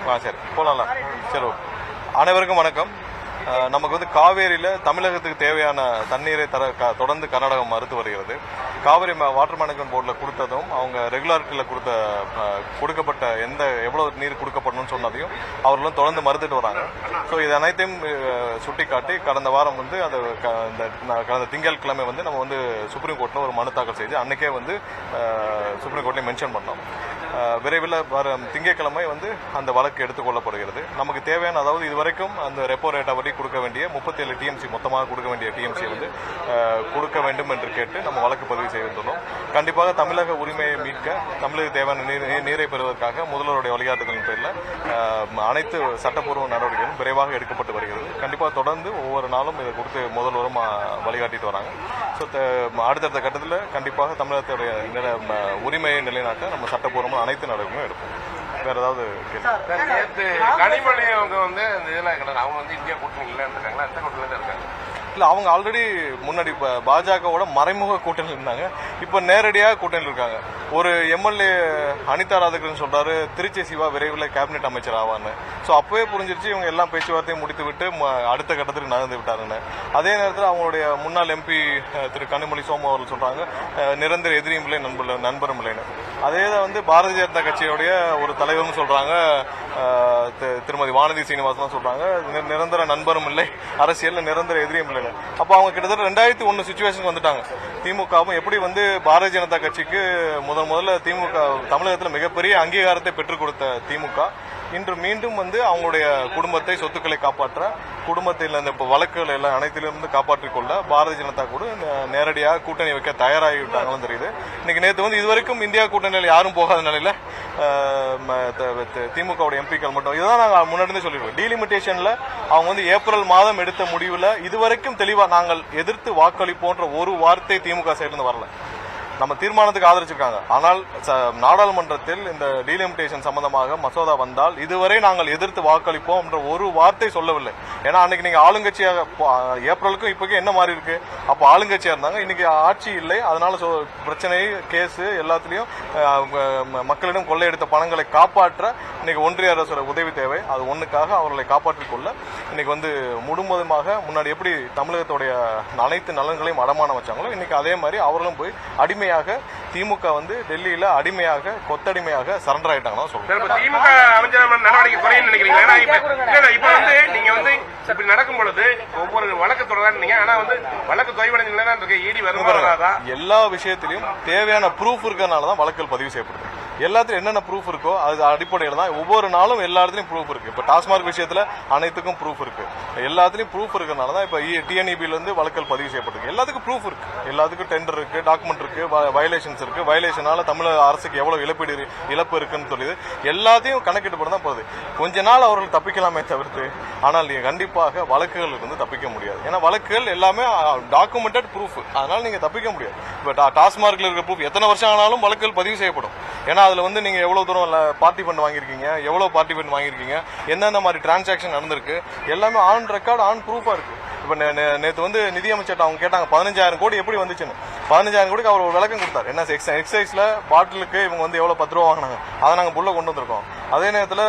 சரி போகலாம். சரி, அனைவருக்கும் வணக்கம். நமக்கு வந்து காவேரியில் தமிழகத்துக்கு தேவையான தண்ணீரை தொடர்ந்து கர்நாடகம் மறுத்து வருகிறது. காவேரி வாட்டர் மேனேஜ்மெண்ட் போர்டில் கொடுத்ததும் அவங்க ரெகுலாரிட்டியில் கொடுக்கப்பட்ட எவ்வளவு நீர் கொடுக்கப்படணும்னு சொன்னதையும் அவர்களும் தொடர்ந்து மறுத்துட்டு வராங்க. ஸோ இது அனைத்தையும் சுட்டிக்காட்டி கடந்த வாரம் வந்து அது கடந்த திங்கட்கிழமை வந்து நம்ம வந்து சுப்ரீம் கோர்ட்டில் ஒரு மனு தாக்கல் செய்து அன்னைக்கே வந்து சுப்ரீம் கோர்ட்லேயும் மென்ஷன் பண்ணோம். விரைவில் வர திங்கட்கிழமை வந்து அந்த வழக்கு எடுத்துக்கொள்ளப்படுகிறது. நமக்கு தேவையான, அதாவது இதுவரைக்கும் அந்த ரெப்போ ரேட்டை வரை கொடுக்க வேண்டிய 37 டிஎம்சி மொத்தமாக கொடுக்க வேண்டிய டிஎம்சி வந்து கொடுக்க வேண்டும் என்று கேட்டு நம்ம வழக்கு பதிவு செய்துள்ளோம். கண்டிப்பாக தமிழக உரிமையை மீட்க, தமிழக தேவையான நீரை பெறுவதற்காக முதல்வருடைய வழிகாட்டுதலின் பேரில் அனைத்து சட்டப்பூர்வ நடவடிக்கைகளும் விரைவாக எடுக்கப்பட்டு வருகிறது. கண்டிப்பாக தொடர்ந்து ஒவ்வொரு நாளும் இதை கொடுத்து முதல்வரும் வழிகாட்டிட்டு வராங்க. ஸோ அடுத்தடுத்த கட்டத்தில் கண்டிப்பாக தமிழகத்துடைய உரிமையை நிலைநாட்ட நம்ம சட்டப்பூர்வமாக அனைத்து நடவடிக்கைகளும் எடுப்போம். வேற ஏதாவது கனிமொழி அவங்க வந்து இதெல்லாம் கிடையாது, அவங்க வந்து இந்தியா கூட்டணி இல்லைன்னு இருக்காங்களா? எந்த கூட்டணியில இருக்காங்க? இல்லை, அவங்க ஆல்ரெடி முன்னாடி பாஜகவோட மறைமுக கூட்டணியில் இருந்தாங்க. இப்போ நேரடியாக கூட்டணியில் இருக்காங்க. ஒரு எம்எல்ஏ அனிதா ராதாகிருஷ்ணன் சொல்றாரு திருச்சி சிவா விரைவில் கேபினெட் அமைச்சர் ஆவான்னு. ஸோ அப்பவே புரிஞ்சிருச்சு இவங்க எல்லாம் பேச்சுவார்த்தையை முடித்து விட்டு அடுத்த கட்டத்துக்கு நகர்ந்து விட்டாருன்னு. அதே நேரத்தில் அவங்களுடைய முன்னாள் எம்பி திரு கனிமொழி சோமு அவர்கள் சொல்றாங்க நிரந்தர எதிரியும் இல்லை நண்பரும் இல்லைன்னு. அதே தான் வந்து பாரதிய ஜனதா கட்சியுடைய ஒரு தலைவரும் சொல்றாங்க, திருமதி வானதி சீனிவாசன் சொல்றாங்க நிரந்தர நண்பரும் இல்லை, அரசியல் நிரந்தர எதிரியும் இல்லை. அப்ப அவங்க கிட்டத்தட்ட 2001 சிச்சுவேஷன் வந்துட்டாங்க. திமுகவும் எப்படி வந்து பாரதிய ஜனதா கட்சிக்கு முதல்ல திமுக தமிழகத்தில் மிகப்பெரிய அங்கீகாரத்தை பெற்றுக் கொடுத்த திமுக இன்று மீண்டும் வந்து அவங்களுடைய குடும்பத்தை, சொத்துக்களை காப்பாற்ற, குடும்பத்தில் இந்த வழக்குகள் எல்லாம் அனைத்திலிருந்து காப்பாற்றிக் கொள்ள பாரதிய ஜனதா கூட நேரடியாக கூட்டணி வைக்க தயாராகிவிட்டாங்கன்னு தெரியுது. இன்னைக்கு நேற்று வந்து இதுவரைக்கும் இந்தியா கூட்டணியில் யாரும் போகாத நிலையில திமுகவுடைய எம்பிக்கள் மட்டும், இதுதான் நாங்கள் முன்னாடி சொல்லிடுவோம். டீலிமிட்டேஷன்ல அவங்க வந்து ஏப்ரல் மாதம் எடுத்த முடிவில் இதுவரைக்கும் தெளிவா நாங்கள் எதிர்த்து வாக்களிப்போன்ற ஒரு வார்த்தை திமுக சைடுல வரல. நம்ம தீர்மானத்துக்கு ஆதரிச்சிருக்காங்க. ஆனால் நாடாளுமன்றத்தில் இந்த டீலிமிட்டேஷன் சம்பந்தமாக மசோதா வந்தால் இதுவரை நாங்கள் எதிர்த்து வாக்களிப்போம் என்ற ஒரு வார்த்தை சொல்லவில்லை. ஏன்னா அன்னைக்கு நீங்க ஆளுங்கட்சியாக ஏப்ரலுக்கும் இப்போக்கும் என்ன மாறி இருக்கு? அப்போ ஆளுங்கட்சியா இருந்தாங்க, இன்னைக்கு ஆட்சி இல்லை. அதனால பிரச்சனை, கேஸ் எல்லாத்திலையும் மக்களிடம் கொள்ளையடித்த பணங்களை காப்பாற்ற இன்னைக்கு ஒன்றிய அரசோட உதவி தேவை. அது ஒண்ணுக்காக அவர்களை காப்பாற்றிக் கொள்ள இன்னைக்கு வந்து முழுவதுமாக முன்னாடி எப்படி தமிழகத்துடைய அனைத்து நலன்களையும் அடமானம் வச்சாங்களோ இன்னைக்கு அதே மாதிரி அவர்களும் போய் அடிமையாக திமுக வந்து டெல்லியில அடிமையாக, கொத்தடிமையாக சரண்டர் ஆயிட்டாங்கன்னா சொல்றேன். திமுக அமைச்சர் நடவடிக்கை குறையும் நினைக்கிறீங்களா? இப்ப வந்து நீங்க வந்து இப்படி நடக்கும் பொழுது ஒவ்வொரு வழக்கு தொடர்ந்தீங்க, ஆனா வந்து வழக்கு தொய்வடைஞ்சீங்களா இருக்கு. ஈடி வருமானதா எல்லா விஷயத்திலையும் தேவையான ப்ரூஃப் இருக்கிறதுனாலதான் வழக்குகள் பதிவு செய்யப்படுது. எல்லாத்திலும் என்னென்ன ப்ரூஃப் இருக்கோ அது அடிப்படையில் தான் ஒவ்வொரு நாளும் எல்லா இடத்துலையும் ப்ரூஃப் இருக்கு. இப்போ டாஸ்மார்க் விஷயத்துல அனைத்துக்கும் ப்ரூஃப் இருக்கு. எல்லாத்துலயும் ப்ரூஃப் இருக்கிறதுனால தான் இப்போ டிஎன்இபில இருந்து வழக்குகள் பதிவு செய்யப்பட்டிருக்கு. எல்லாத்துக்கும் ப்ரூஃப் இருக்கு. எல்லாத்துக்கும் டெண்டர் இருக்கு, டாக்குமெண்ட் இருக்கு, வயலேஷன்ஸ் இருக்கு. வயலேஷனால தமிழக அரசுக்கு எவ்வளவு இழப்பு இருக்குன்னு சொல்லி எல்லாத்தையும் கணக்கிட்டு தான் போகுது. கொஞ்ச நாள் அவர்கள் தப்பிக்கலாமே தவிர்த்து, ஆனால் நீங்க கண்டிப்பாக வழக்குகள் இருந்து தப்பிக்க முடியாது. ஏன்னா வழக்குகள் எல்லாமே டாக்குமெண்டட் ப்ரூஃப், அதனால நீங்க தப்பிக்க முடியாது. இப்போ டாஸ்மார்க்ல இருக்கிற ப்ரூஃப் எத்தனை வருஷம் ஆனாலும் வழக்குகள் பதிவு செய்யப்படும். ஏன்னா அதுல வந்து நீங்க எவ்வளவு தூரம் பார்ட்டி ஃபண்ட் வாங்கிருக்கீங்க, எவ்வளவு பார்ட்டி ஃபண்ட் வாங்கிருக்கீங்க, எந்தெந்த மாதிரி டிரான்சாக்சன் நடந்திருக்கு, எல்லாமே ஆன் ரெக்கார்டு, ஆன் ப்ரூஃபா இருக்கு. இப்ப நேற்று வந்து நிதியமைச்சர் அவங்க கேட்டாங்க 15,000 கோடி எப்படி வந்துச்சுன்னு. 15,000 கோடிக்கு அவர் ஒரு விளக்கம் கொடுத்தார். என்ன எக்ஸைஸ்ல பாட்டிலுக்கு இவங்க வந்து எவ்வளவு 10 ரூபா வாங்கினாங்க, அதை நாங்க புள்ள கொண்டு வந்திருக்கோம். அதே நேரத்தில்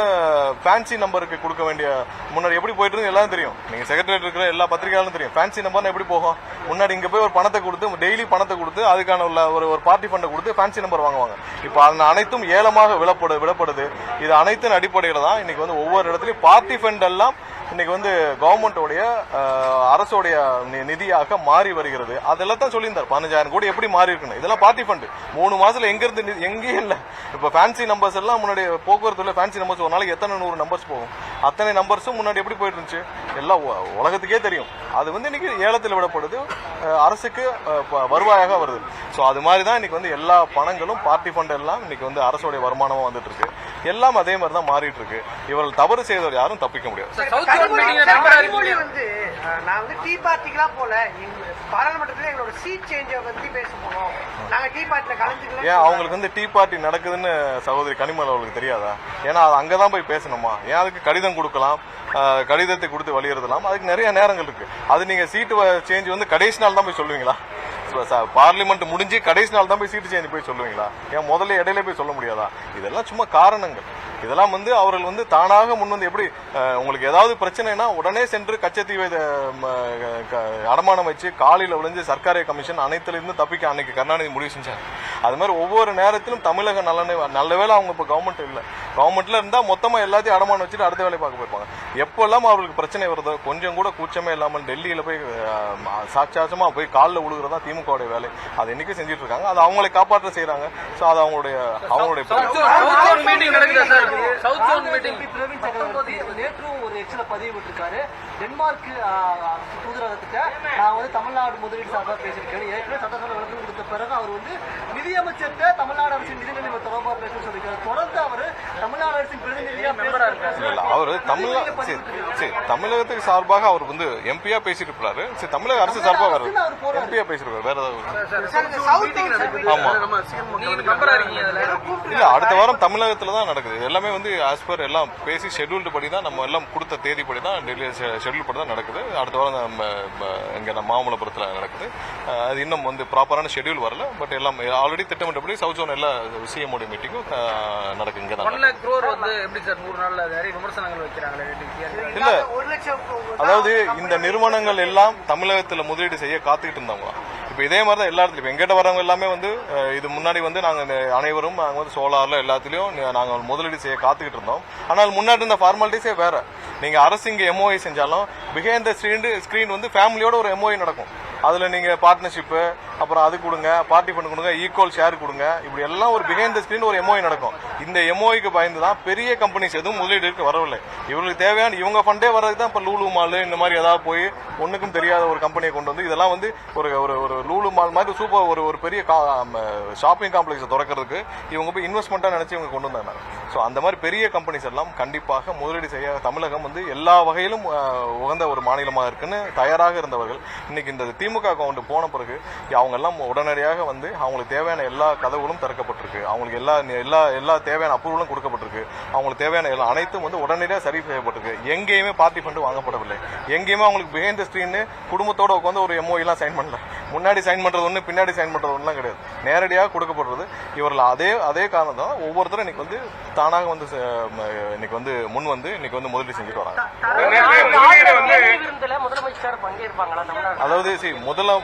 ஃபேன்சி நம்பருக்கு கொடுக்க வேண்டிய முன்னாடி எப்படி போயிட்டு இருந்து எல்லாம் தெரியும். நீங்க செக்ரட்டரியேட் இருக்கிற எல்லா பத்திரிகையாலும் தெரியும். ஃபேன்சி நம்பர்னா எப்படி போகும்? முன்னாடி இங்க போய் ஒரு பணத்தை கொடுத்து, டெய்லி பணத்தை கொடுத்து, அதுக்கான உள்ள ஒரு பார்ட்டி ஃபண்டை கொடுத்து ஃபேன்சி நம்பர் வாங்குவாங்க. இப்போ அது அனைத்தும் ஏலமாக விடப்படுது. இது அனைத்தின் அடிப்படையில் தான் இன்னைக்கு வந்து ஒவ்வொரு இடத்துலயும் பார்ட்டி ஃபண்ட் எல்லாம் இன்னைக்கு வந்து கவர்மெண்டோடைய அரசோடைய நிதியாக மாறி வருகிறது. அதெல்லாம் தான் சொல்லியிருந்தார். 15,000 கோடி எப்படி மாறி இருக்குன்னு. இதெல்லாம் பார்ட்டி ஃபண்ட் 3 மாசத்துல எங்க இருந்து எங்கேயும் இல்ல. இப்ப ஃபேன்சி நம்பர்ஸ் எல்லாம் முன்னாடி போக்குவரத்துல ஃபேன்சி நம்பர்ஸ் ஒரு நாளைக்கு எத்தனை 100 நம்பர்ஸ் போகும். அத்தனை நம்பர்ஸும் முன்னாடி எப்படி போயிட்டு இருந்துச்சு எல்லாம் உலகத்துக்கே தெரியும். அது வந்து இன்னைக்கு ஏலத்தில் விடப்படுது, அரசுக்கு வருவாயாக வருது. ஸோ அது மாதிரி தான் இன்னைக்கு வந்து எல்லா பணங்களும் பார்ட்டி ஃபண்ட் எல்லாம் இன்னைக்கு வந்து அரசுடைய வருமானமா வந்துட்டு இருக்கு. எல்லாம் அதே மாதிரி தான் மாறிட்டு இருக்கு. இவர்கள் தவறு செய்தவர் யாரும் தப்பிக்க முடியாது. நான் வந்து டீ பார்ட்டிக்கெல்லாம் போல பாராளுமன்றத்தில் எங்களோட சீட் சேஞ்சை பத்தி பேச போனோம். நாங்க டீ பார்ட்டில கலந்துக்கலாம். ஏன் அவங்களுக்கு வந்து டீ பார்ட்டி நடக்குதுன்னு சகோதரி கனிமொழி அவங்களுக்கு தெரியாதா? ஏன்னா அது அங்கதான் போய் பேசணுமா? ஏன் அதுக்கு கடிதம் கொடுக்கலாம், கடிதத்தை கொடுத்து வலியுறுத்தலாம். அதுக்கு நிறைய நேரங்கள் இருக்கு. அது நீங்க சீட்டு சேஞ்ச் வந்து கடைசி நாள் தான் போய் சொல்லுவீங்களா? பார்லிமெண்ட் முடிஞ்சு கடைசி நாள் தான் போய் சீட்டு சேஞ்ச் போய் சொல்லுவீங்களா? ஏன் முதல்ல இடையில போய் சொல்ல முடியாதா? இதெல்லாம் சும்மா காரணங்கள். இதெல்லாம் வந்து அவர்கள் வந்து தானாக முன் வந்து எப்படி உங்களுக்கு ஏதாவது பிரச்சனைனா உடனே சென்று கச்சத்தீவை அடமானம் வச்சு காலையில் விளைஞ்சு சர்க்காரிய கமிஷன் அனைத்திலிருந்து தப்பிக்க அன்னைக்கு கருணாநிதி முடிவு செஞ்சாங்க. அது மாதிரி ஒவ்வொரு நேரத்திலும் தமிழக நல்ல வேலை அவங்க இப்போ கவர்மெண்ட் இல்லை, கவர்மெண்ட்ல இருந்தா மொத்தமா எல்லாத்தையும் அடமானம் வச்சுட்டு அடுத்த வேலையை பார்க்க போயிருப்பாங்க. எப்பெல்லாம் அவர்களுக்கு பிரச்சனை வருதோ கொஞ்சம் கூட கூச்சமே இல்லாமல் டெல்லியில போய் சாட்சாசமா போய் காலில் விழுகிறதா திமுகவுடைய வேலை. அது இன்னைக்கு செஞ்சுட்டு இருக்காங்க. அது அவங்களை காப்பாற்ற செய்யறாங்க. ஸோ அது அவங்களுடைய நேற்றும் ஒரு எக்ஸ்ல பதிவு விட்டுருக்காரு. டென்மார்க் தூதரகத்துக்கு நான் வந்து தமிழ்நாடு முதலீடு சார்பாக பேசியிருக்கேன். ஏற்கனவே சட்டசபை விளக்கம் கொடுத்த பிறகு அவர் வந்து நிதியமைச்சர்கிட்ட தமிழ்நாடு அரசின் நிதிநிலை தொடர்பாக பேச சொல்லியிருக்காரு. தொடர்ந்து அவர் தமிழ்நாடு அரசின் பிரதிநிதியா அவர் தமிழகத்துக்கு சார்பாக அவர் வந்து எம்பியா பேசிட்டு இருப்பாரு. சரி, தமிழக அரசு சார்பாக எம்பியா பேசிருக்காரு. வேற ஏதாவது ஆமா இல்ல, அடுத்த வாரம் தமிழகத்துல தான் நடக்குது. எல்லாமே வந்து ஆஸ் பர் எல்லாம் பேசி ஷெட்யூல்டு படி தான், நம்ம எல்லாம் கொடுத்த தேதி படி தான், டெல்லி ஷெட்யூல் படி தான் நடக்குது. அடுத்த வாரம் இங்க மாமல்லபுரத்துல நடக்குது. அது இன்னும் வந்து ப்ராப்பரான ஷெட்யூல் வரல. பட் எல்லாம் ஆல்ரெடி திட்டமிட்டபடி சவுத் ஜோன் எல்லா சிஎம்ஓட மீட்டிங்கும் நடக்கு. இங்க தான் இல்ல, அதாவது இந்த நிறுவனங்கள் எல்லாம் தமிழகத்துல முதலீடு செய்ய காத்துக்கிட்டு இருந்தாங்க. இப்ப இதே மாதிரி தான் எல்லா இடத்துலயும் எங்கிட்ட வரவங்க எல்லாமே வந்து இது முன்னாடி வந்து நாங்க அனைவரும் நாங்க வந்து சோலார்ல எல்லாத்துலயும் நாங்க முதலீடு செய்ய காத்துக்கிட்டு இருந்தோம். ஆனால் முன்னாடி இருந்த ஃபார்மாலிட்டிஸே வேற. நீங்க அரசு இங்க எம்ஓஐ செஞ்சாலும் பிஹைண்ட் த ஸ்கிரீன் வந்து ஃபேமிலியோட ஒரு எம்ஓஐ நடக்கும். அதுல நீங்க பார்ட்னர்ஷிப், அப்புறம் அது கொடுங்க, பார்ட்டி ஃபண்ட் கொடுங்க, ஈக்குவல் ஷேர் கொடுங்க, இப்படி எல்லாம் ஒரு பிஹைண்ட் த ஸ்கிரீன் ஒரு எம்ஓஐ நடக்கும். இந்த எம்ஓஐக்கு பயந்து தான் பெரிய கம்பெனிஸ் எதுவும் முதலீடு வரவில்லை. இவங்களுக்கு தேவையான இவங்க ஃபண்டே வர்றதுக்கு தான் இப்ப லூலு மால் இந்த மாதிரி ஏதாவது போய் ஒண்ணுக்கும் தெரியாத ஒரு கம்பெனியை கொண்டு வந்து இதெல்லாம் வந்து ஒரு ஒரு லூலு மால் மாதிரி சூப்பர் ஒரு பெரிய ஷாப்பிங் காம்ப்ளெக்ஸ் திறக்கிறதுக்கு இவங்க போய் இன்வெஸ்ட்மெண்டா நினைச்சு இவங்க கொண்டு வந்தாங்க. ஸோ அந்த மாதிரி பெரிய கம்பெனிஸ் எல்லாம் கண்டிப்பாக முதலீடு செய்ய தமிழகம் வந்து எல்லா வகையிலும் உகந்த ஒரு மாநிலமாக இருக்குன்னு தயாராக இருந்தவர்கள் இன்னைக்கு இந்த திமுக அக்கௌண்ட் போன பிறகு அவங்க எல்லாம் உடனடியாக வந்து அவங்களுக்கு தேவையான எல்லா கதவுகளும் திறக்கப்பட்டிருக்கு. அவங்களுக்கு எல்லா தேவையான அப்ரூவலும் கொடுக்கப்பட்டிருக்கு. அவங்களுக்கு தேவையான எல்லா அனைத்தும் வந்து உடனடியாக சரி செய்யப்பட்டிருக்கு. எங்கேயுமே பார்ட்டி ஃபண்டு வாங்கப்படவில்லை. எங்கேயுமே அவங்களுக்கு பிஹைண்ட் த ஸ்கிரீன் குடும்பத்தோட உட்காந்து ஒரு எம்ஓ எல்லாம் சைன் பண்ணல. முன்னாடி சைன் பண்றது ஒண்ணு, பின்னாடி சைன் பண்றது ஒண்ணுலாம் கிடையாது. நேரடியாக கொடுக்கப்படுறது. இவர்கள் அதே காரணம் தான் ஒவ்வொருத்தரும் இன்னைக்கு வந்து தானாக வந்து இன்னைக்கு வந்து முன் வந்து இன்னைக்கு வந்து முதலீடு செஞ்சுட்டு வராங்க. அதாவது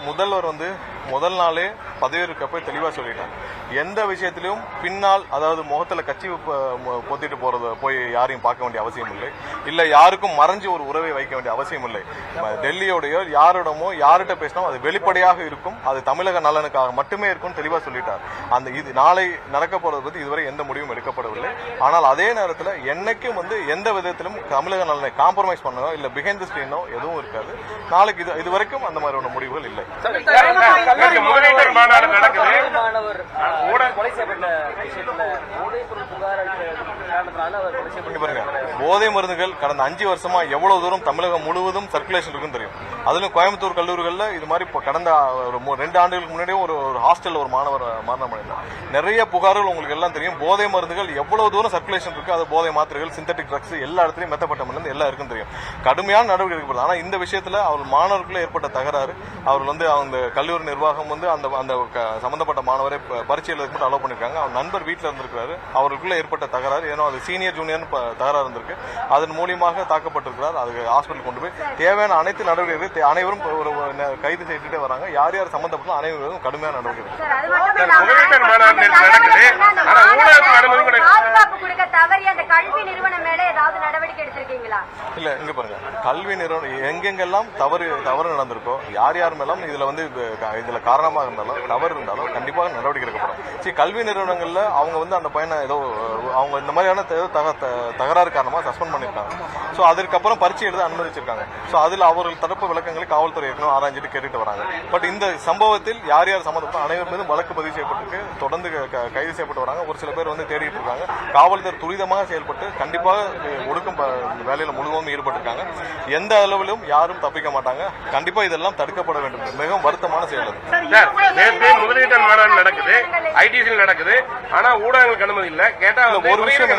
முதல்வர் வந்து முதல் நாளே பதவியேற்கப்ப தெளிவா சொல்லிட்டாங்க. எந்த விஷயத்திலும் பின்னால், அதாவது முகத்துல கட்சி பொத்திட்டு போய் யாரையும் பார்க்க வேண்டிய அவசியம் இல்லை. இல்ல யாருக்கும் மறைஞ்சு ஒரு உறவை வைக்க வேண்டிய அவசியம் இல்லை. டெல்லியோடைய யாரிடமோ யார்கிட்ட பேசினோம் அது வெளிப்படையாக இருக்கும். அது தமிழக நலனுக்காக மட்டுமே இருக்கும் தெளிவா சொல்லிட்டார். அந்த இது நாளை நடக்க போறது பத்தி இதுவரை எந்த முடிவும் எடுக்கப்படவில்லை. ஆனால் அதே நேரத்தில் என்னைக்கும் வந்து எந்த விதத்திலும் தமிழக நலனை காம்ப்ரமைஸ் பண்ணோ இல்ல பிஹைண்ட் தி ஸ்கிரீனோ எதுவும் இருக்காது. நாளைக்கு இது வரைக்கும் அந்த மாதிரியான முடிவுகள் இல்லை. போதை மருந்துகள் கடந்த 5 வருஷமா எவ்வளவு தூரம் தமிழகம் முழுவதும் சர்க்குலேஷன் இருக்குன்னு தெரியும். அதுலயும் கோயம்புத்தூர் கல்லூரிகள்ல இது மாதிரி கடந்த 2 ஆண்டுகளுக்கு முன்னாடியே ஒரு ஹாஸ்டல்ல ஒரு மாணவர் மரணம் அடைந்தார். நிறைய புகார்கள் உங்களுக்கு எல்லாம் தெரியும். போதை மருந்துகள் எவ்வளவு தூரம் சர்க்குலேஷன் இருக்கு, அது போதை மாத்திரைகள், சிந்தட்டிக் ட்ரக்ஸ் எல்லா இடத்துலயும் மெத்தப்பட்ட எல்லாம் இருக்குன்னு தெரியும். கடுமையான நடவடிக்கை எடுக்கப்படுது. ஆனா இந்த விஷயத்துல அவர் மாணவர்களுக்குள்ள ஏற்பட்ட தகராறு, அவர் வந்து அவங்க கல்லூரி நிர்வாகம் வந்து அந்த சம்பந்தப்பட்ட மாணவரை பரீட்சை எழுதுக்கு மட்டும் அலோவ் பண்ணிருக்காங்க. அவர் நண்பர் வீட்டில் இருந்திருக்காரு. அவருக்குள்ள ஏற்பட்ட தகராறு, ஏன்னா அது சீனியர் ஜூனியர் தகராறு இருந்திருக்கு. அதன் மூலியமாக தாக்கப்பட்டிருக்கிறார். அதுக்கு ஹாஸ்பிட்டல் கொண்டு போய் தேவையான அனைத்து நடவடிக்கைகள் அனைவரும் கைது செய்துட்டே வராங்க. யார் யார் சம்பந்தப்பட்ட அனைவரும் கடுமையான நடவடிக்கை. கல்வி நிறுவனம் மேல ஏதாவது நடவடிக்கை எடுத்திருக்கீங்களா? இல்ல, இங்க பாருங்க, கல்வி நிறுவனம் எங்கெங்கெல்லாம் தவறு நடந்திருக்கோ, யார் யார் மேலும் இதுல காரணமாக இருந்தாலும் தவறு இருந்தாலும் கண்டிப்பாக நடவடிக்கை எடுக்கப்படும். சரி, கல்வி நிறுவனங்கள்ல அவங்க வந்து அந்த பையனை ஏதோ அவங்க இந்த மாதிரியான தகராறு காரணமா சஸ்பெண்ட் பண்ணிருக்காங்க. சோ அதுக்கப்புறம் பரீட்சை எழுத அனுமதிச்சிருக்காங்க. சோ அதுல அவர்கள் தரப்பு விளக்கங்களை காவல்துறை ஏற்கனவே ஆராய்ச்சிட்டு கேட்டுட்டு வராங்க. பட் இந்த சம்பவத்தில் யார் யார் சம்பந்தப்பட்ட அனைவர் மீதும் வழக்கு பதிவு செய்யப்பட்டிருக்கு. தொடர்ந்து கைது செய்யப்பட்டு வராங்க. ஒரு சில பேர் வந்து தேடிட்டு இருக்காங்க. காவல்துறை துரிதமாக செயல்பட்டு கண்டிப்பாக ஒடுக்கும் இந்த வேலையில முழுவதும் ஈடுபட்டிருக்காங்க. எந்த அளவிலும் யாரும் தப்பிக்க மாட்டாங்க. கண்டிப்பா இதெல்லாம் தடுக்கப்பட வேண்டும். மிகவும் வருத்தமான செயல் அது. நேற்று முதலீட்டாளர் மாநாடு நடக்குது, ஐடிசியில் நடக்குது, ஆனா ஊடகங்களுக்கு அனுமதி இல்ல. கேட்டா ஒரு விஷயம்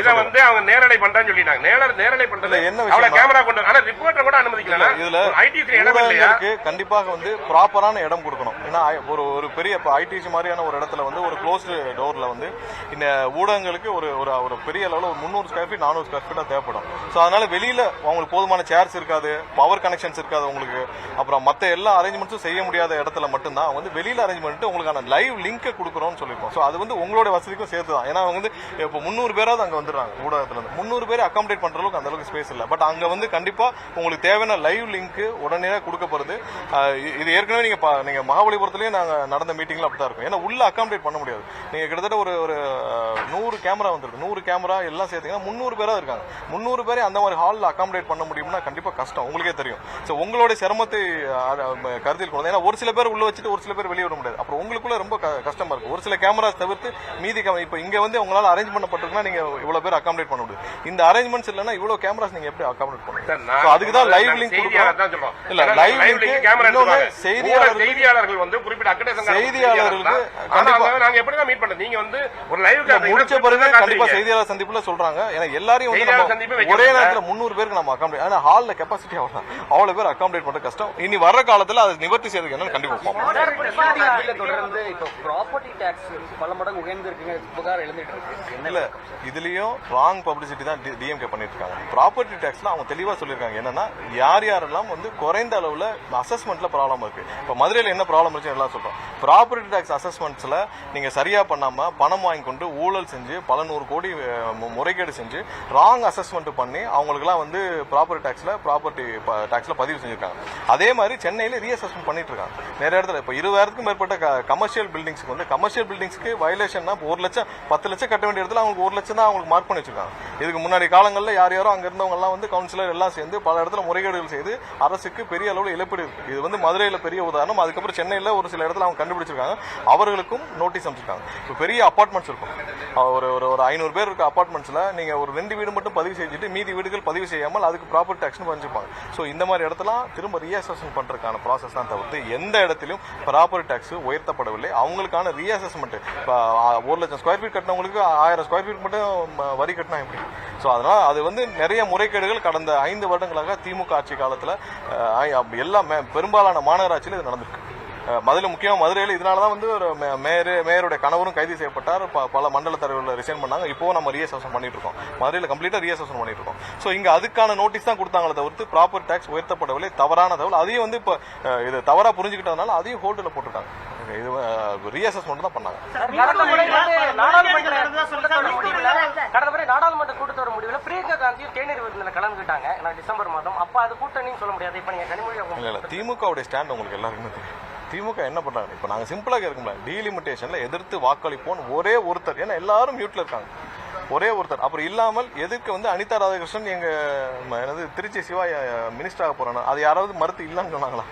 இதை வந்து அவங்க நேரலை பண்றேன்னு சொல்லிட்டாங்க. நேரலை பண்றது என்ன விஷயம், கேமரா கொண்டு, ஆனா ரிப்போர்ட்டர் கூட அனுமதிக்கல. இதுல கண்டிப்பாக வந்து ப்ராப்பரான இடம் கொடுக்கணும். ஏன்னா ஒரு பெரிய ஐடிசி மாதிரியான ஒரு இடத்துல வந்து ஒரு க்ளோஸ்டு டோர்ல வந்து இந்த ஊடகங்களுக்கு ஒரு பெரிய அளவில் ஒரு 300 ஸ்கொயர் ஃபீட் 400 ஸ்கொயர் ஃபீட்டா தேவைப்படும். ஸோ அதனால வெளியில அவங்களுக்கு போதுமான சேர்ஸ் இருக்காது, பவர் கனெக்ஷன்ஸ் இருக்காது உங்களுக்கு. அப்புறம் மற்ற எல்லா அரேஞ்ச்மெண்ட்ஸும் செய்ய முடியாத இடத்துல மட்டும்தான் வந்து வெளியில அரேஞ்ச் பண்ணிட்டு உங்களுக்கான லைவ் லிங்கை கொடுக்குறோம்னு சொல்லியிருக்கோம். ஸோ அது வந்து உங்களோட வசதிக்கும் சேர்த்து தான். ஏன்னா வந்து இப்போ 300 பேராவது அங்கே வந்துடுறாங்க ஊடகத்துல இருந்து. 300 பேரை அகாமடேட் பண்ற அளவுக்கு அந்த அளவுக்கு ஸ்பேஸ் இல்லை. பட் அங்க வந்து கண்டிப்பா உங்களுக்கு தேவையான லைவ் லிங்க் உடனே கொடுக்கப்படுது. இது ஏற்கனவே நீங்க மகாபலிபுரத்துலயே நாங்க நடந்த மீட்டிங்ல அப்படிதான் இருக்கும். ஏன்னா உள்ள அகாமடேட் பண்ண முடியாது. நீங்க கிட்டத்தட்ட ஒரு 100 கேமரா வந்திருக்கு. 100 கேமரா எல்லாம் சேர்த்தீங்கன்னா 300 பேரா இருக்காங்க. 300 பேரை அந்த மாதிரி ஹாலில் அகாமடேட் பண்ண முடியும்னா கண்டிப்பா கஷ்டம், உங்களுக்கே தெரியும். ஸோ உங்களுடைய சிரமத்தை கருத்தில் கொண்டு, ஏன்னா ஒரு சில பேர் உள்ள வச்சுட்டு ஒரு சில பேர் வெளியே விட முடியாது. அப்புறம் உங்களுக்குள்ள ரொம்ப கஷ்டமா இருக்கு. ஒரு சில கேமராஸ் தவிர்த்து மீதி இப்போ இங்க வந்து உங்களால அரேஞ்ச் பண்ணப்பட்டிருக்குன்னா நீங்க இவ்வளவு பேர் அகாமடேட் பண்ண முடியும். இந்த அரேஞ்ச்மெண்ட்ஸ் இல்லைன்னா இவ்வளவு கேமராஸ் நீங்க எப்படி அகாமடேட் பண்ணுவீங்க? அதுக்கு தான் லைவ் லிங்க் கொடுக்கணும். இல்ல லைவ் லிங்க் செய்தியாளர்கள் வந்து குறிப்பிட்ட செய்தியாளர்களுக்கு நாங்க எப்படி தான் மீட் பண்றது? நீங்க வந்து ஒரு லைவ் முடிச்ச பிறகு கண்டிப்பா செய்தியாளர் சந்திப்புல சொல்றாங்க. ஏன்னா எல்லாரையும் வந்து ஒரே நேரத்துல 300 பேருக்கு நம்ம அகாமடேட், ஆனா ஹால்ல கெபாசிட்டி அவ்வளவு பேர் அகாமடேட் பண்ற கஷ்டம். இனி வர்ற காலத்துல அதை நிவர்த்தி செய்யறதுக்கு என்னன்னு கண்டிப்பா தொடர்ந்து இப்போ ப்ராப்பர்ட்டி டாக்ஸ் பல மடங்கு உயர்ந்து இருக்குங்க புகார் எழுந்துட்டு இருக்கு. இல்ல இதுலயும் ராங் பப்ளிசிட்டி தான் டிஎம்கே பண்ணிட்டு இருக்காங்க. ப்ராப்பர்ட்டி டாக்ஸ்ல அவங்க தெளிவா சொல்லிருக்காங்க என்னன்னா யாரெல்லாம் வந்து குறைந்த அளவுல அசஸ்மெண்ட்ல ப்ராப்ளம் இருக்கு. இப்ப மதுரையில என்ன ப்ராப்ளம் இருக்கு எல்லாம் சொல்றோம். ப்ராப்பர்ட்டி டாக்ஸ் அசஸ்மெண்ட்ஸ்ல நீங்க சரியா பண்ணாம பணம் வாங்கி கொண்டு ஊழல் செஞ்சு பல 100 கோடி முறைகேடு செஞ்சு ராங் அசஸ்மெண்ட் பண்ணி அவங்களுக்குலாம் வந்து ப்ராப்பர்ட்டி டாக்ஸ்ல பதிவு செஞ்சிருக்காங்க. அதே மாதிரி சென்னையில ரீஅசஸ்மெண்ட் பண்ணிட்டு இருக்காங்க நிறைய இடத்துல. இப்ப 20,000க்கும் மேற்பட்ட கமர்ஷியல் பில்டிங்ஸ்க்கு வந்து கமர்ஷியல் பில்டிங்ஸ்க்கு வயலேஷன் 1 லட்சம் 10 லட்சம் கட்ட வேண்டிய இடத்துல அவங்களுக்கு 1 லட்சம் தான் அவங்களுக்கு மார்க் பண்ணி வச்சிருக்காங்க. இதுக்கு முன்னாடி காலங்களில் யாரோ அங்க இருந்தவங்க எல்லாம் வந்து கவுன்சிலர் எல்லாம் சேர்ந்து பல இடத்துல முறைகேடுகள் செய்து அரசுக்கு பெரிய அளவில் இழப்பீடு இருக்கு. இது வந்து மதுரையில பெரிய உதாரணம். அதுக்கப்புறம் சென்னையில ஒரு சில இடத்துல அவங்க கண்டுபிடிச்சிருக்காங்க. அவர்களுக்கும் நோட்டீஸ் அமைச்சிருக்காங்க. இப்போ பெரிய அபார்ட்மெண்ட்ஸ் இருக்கும், ஒரு 500 பேர் இருக்க அபார்ட்மெண்ட்ஸ்ல நீங்க ஒரு 2 வீடு மட்டும் பதிவு செஞ்சுட்டு மீதி வீடுகள் பதிவு செய்யாமல் அதுக்கு ப்ராப்பர்ட்டி டாக்ஸ்னு பண்ணிருப்பாங்க. ஸோ இந்த மாதிரி இடத்துல திரும்ப ரீஅசஸ்மெண்ட் பண்றதுக்கான ப்ராசஸ் தான் தவிர்த்து எந்த இடத்திலும் ப்ராப்பர்ட்டி டாக்ஸ் உயர்த்தப்படவில்லை. அவங்களுக்கான ரீஅசஸ்மெண்ட் 1 லட்சம் ஸ்கொயர் ஃபீட் கட்டினவங்களுக்கு 1000 ஸ்கொயர் ஃபீட் மட்டும் வரி கட்டினா எப்படி? ஸோ அதனால அது வந்து நிறைய முறைகேடுகள் கடந்த 5 வருடங்களாக திமுக ஆட்சி காலத்துல எல்லாம் பெரும்பாலான மாநகராட்சியில் இது நடந்திருக்கு. முக்கியமாக மதுரையில் இதனாலதான் வந்து ஒரு மேயருடைய கணவரும் கைது செய்யப்பட்டார். பல மண்டல தலைவர்கள் ரிசைன் பண்ணாங்க. இப்போ நம்ம ரீஅசஸ்மெண்ட் பண்ணிட்டு இருக்கோம். மதுரையில் கம்ப்ளீட்டா ரீஅசஸ்மெண்ட் பண்ணிட்டு இருக்கோம். ஸோ இங்க அதுக்கான நோட்டீஸ் தான் கொடுத்தாங்களே தவிர்த்து ப்ராப்பர்ட்டி டாக்ஸ் உயர்த்தப்படவில்லை. தவறான தகவல். அதையும் வந்து இப்போ இது தவறா புரிஞ்சுக்கிட்டதுனால அதையும் ஹோல்டில் போட்டுட்டாங்க. இது ரீஅசஸ்மெண்ட் தான் பண்ணாங்க. நாடாளுமன்ற கூட்டத்தொடர் முடிவில் பிரியங்கா காந்தியும் தேநீர் விருந்தில் கலந்துக்கிட்டாங்க டிசம்பர் மாதம். அப்ப அது கூட்டணின்னு சொல்ல முடியாது. இப்ப நீங்க கனிமொழி திமுகவுடைய ஸ்டாண்ட் உங்களுக்கு எல்லாருக்குமே தெரியும். திமுக என்ன பண்றாங்க? இப்ப நாங்க சிம்பிளா கேட்க டீலிமிட்டேஷன்ல எதிர்த்து வாக்களிப்போம் ஒரே ஒருத்தர். ஏன்னா எல்லாரும் மியூட்ல இருக்காங்க. ஒரே ஒருத்தர். அப்புறம் இல்லாமல் எதுக்கு வந்து அனிதா ராதாகிருஷ்ணன் எங்க திருச்சி சிவா மினிஸ்டர் ஆக போறாங்க, அது யாராவது மறுத்து இல்லைன்னு சொன்னாங்களா?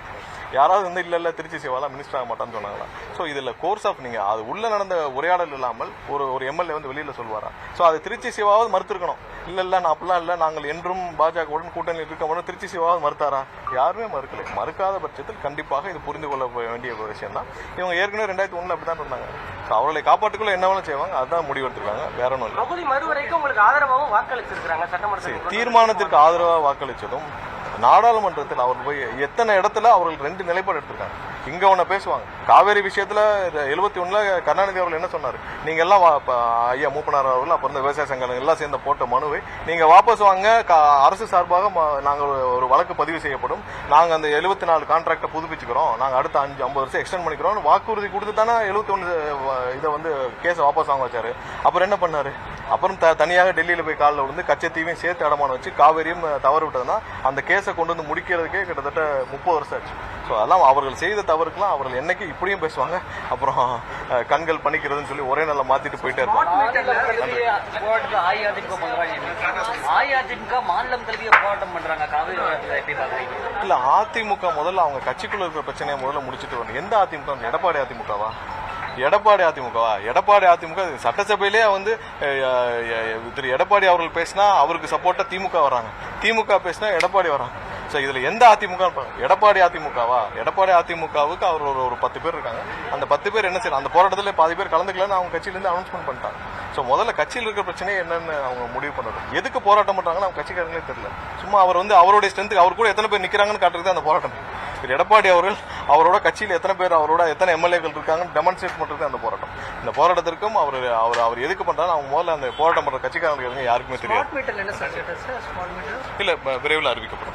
யாராவது வந்து இல்ல திருச்சி சிவாலாம் மினிஸ்டர் ஆக மாட்டான்னு சொன்னாங்களா? ஸோ இதுல கோர்ஸ் ஆஃப் நீங்க அது உள்ள நடந்த உரையாடல் இல்லாமல் ஒரு எம்எல்ஏ வந்து வெளியில சொல்வாரா? ஸோ அது திருச்சி சிவாவது மறுத்திருக்கணும். இல்ல நான் அப்படிலாம் இல்லை, நாங்கள் என்றும் பாஜகவுடன் கூட்டணி இருக்க மட்டும் திருச்சி சிவாவது மறுத்தாரா? யாருமே மறுக்கலை. மறுக்காத பட்சத்தில் கண்டிப்பாக இது புரிந்து கொள்ள வேண்டிய விஷயம் தான். இவங்க ஏற்கனவே 2001 அப்படிதான் இருந்தாங்க. அவர்களை காப்பாற்றுக்குள்ள என்ன வேணும் செய்வாங்க, அதுதான் முடிவெடுத்திருக்காங்க. வேற ஒன்றும் இல்லை. மறுவரைக்கும் உங்களுக்கு ஆதரவாகவும் வாக்களிச்சிருக்காங்க. சட்டமன்ற தீர்மானத்திற்கு ஆதரவாக வாக்களிச்சதும் நாடாளுமன்றத்தில் அவர் போய் எத்தனை இடத்துல அவர்கள் 2 நிலைப்பாடு எடுத்திருக்காங்க. இங்க ஒண்ணு பேசுவாங்க. காவேரி விஷயத்துல 71ல கருணாநிதி அவர்கள் என்ன சொன்னாரு? நீங்க எல்லாம் ஐயா மூப்பனார் அவர்கள் அப்ப இருந்த விவசாய சங்கங்கள் எல்லாம் சேர்ந்து போட்ட மனுவை நீங்க வாபஸ் வாங்க, அரசு சார்பாக நாங்கள் ஒரு வழக்கு பதிவு செய்யப்படும், நாங்க அந்த 74 கான்ட்ராக்டை புதுப்பிச்சுக்கிறோம், நாங்க அடுத்த 50 வருஷம் எக்ஸ்டெண்ட் பண்ணிக்கிறோம் வாக்குறுதி கொடுத்து தானே 71 இதை வந்து கேஸை வாபஸ் வாங்க வச்சாரு. அப்புறம் என்ன பண்ணாரு? அப்புறம் தனியாக டெல்லியில போய் காலில் விழுந்து கச்சத்தீவையும் சேர்த்து அடமானம் வச்சு காவேரியும் தவறு விட்டதுன்னா அந்த கேஸை கொண்டு வந்து முடிக்கிறதுக்கே கிட்டத்தட்ட 30 வருஷம் ஆச்சு. ஸோ அதெல்லாம் அவர்கள் செய்த தவறுக்குலாம் அவர்கள் என்னைக்கு இப்படியும் பேசுவாங்க. அப்புறம் கண்கள் பணிக்கிறதுன்னு சொல்லி ஒரே நாளில் மாத்திட்டு போயிட்டே இருப்பாங்க. இல்ல அதிமுக முதல்ல அவங்க கட்சிக்குள்ள இருக்கிற பிரச்சனையை முதல்ல முடிச்சுட்டு வரணும். எந்த அதிமுக? எடப்பாடி அதிமுகவா? எடப்பாடி அதிமுகவா? எடப்பாடி அதிமுக சட்டசபையிலே வந்து திரு எடப்பாடி அவர்கள் பேசினா அவருக்கு சப்போர்ட்டா திமுக வர்றாங்க, திமுக பேசினா எடப்பாடி வர்றாங்க. ஸோ இதுல எந்த அதிமுக? எடப்பாடி அதிமுகவா? எடப்பாடி அதிமுகவுக்கு அவர் ஒரு 10 பேர் இருக்காங்க. அந்த 10 பேர் என்ன செய்யணும்? அந்த போராட்டத்தில் பாதி பேர் கலந்துக்கலன்னு அவங்க கட்சியிலேருந்து அனௌன்ஸ்மெண்ட் பண்ணிட்டாங்க. ஸோ முதல்ல கட்சியில் இருக்கிற பிரச்சனையே என்னன்னு அவங்க முடிவு பண்ணணும். எதுக்கு போராட்டம் பண்றாங்கன்னு அவங்க கட்சிக்காரங்களே தெரியல. சும்மா அவர் வந்து அவருடைய ஸ்ட்ரென்த்துக்கு அவர் கூட எத்தனை பேர் நிக்கிறாங்கன்னு காட்டுறது அந்த போராட்டம். திரு எடப்பாடி அவர்கள் அவரோட கட்சியில் எத்தனை பேர், அவரோட எத்தனை எம்எல்ஏக்கள் இருக்காங்கன்னு டெமான்ஸ்ட்ரேட் பண்றது அந்த போராட்டம். இந்த போராட்டத்திற்கும் அவர் எதுக்கு பண்றாரு அவங்க முதல்ல அந்த போராட்டம் பண்ற கட்சிக்காரங்களுக்கு யாருக்குமே தெரியாது. ஸ்மார்ட் மீட்டர்ல என்ன சார்? ஸ்மார்ட் மீட்டர் இல்ல விரைவில் அறிவிக்கப்படும்.